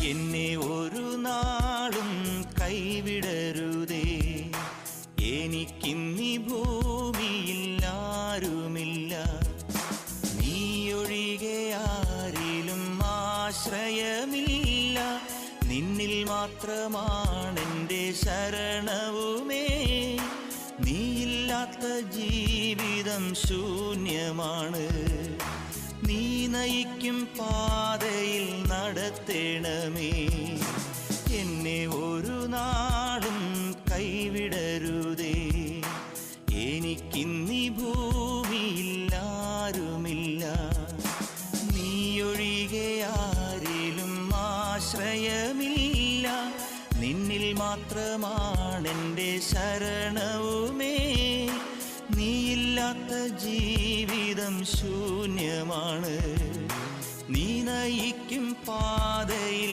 എന്നെ ഒരു നാളും കൈവിടരുതേ. എനിക്കിന്നീ ഭൂമിയിൽ ആരുമില്ല, നീയൊഴികെ ആരിലും ആശ്രയമില്ല. നിന്നിൽ മാത്രമാണെൻ്റെ ശരണവുമേ. നീയില്ലാത്ത ജീവിതം ശൂന്യമാണ്. നീ നയിക്കും പാതയിൽ നടത്തേണമേ. എന്നെ ഒരു നാളും കൈവിടരുതേ. എനിക്കിന്നീ ഭൂമിയിൽ ആരുമില്ല, നീയൊഴികെ ആരിലും ആശ്രയമില്ല. നിന്നിൽ മാത്രമാണെൻ്റെ ശരണവുമേ. നീയില്ലാത്ത ജീവിതം ശൂന്യമാണ്. നീ നയിക്കും പാതയിൽ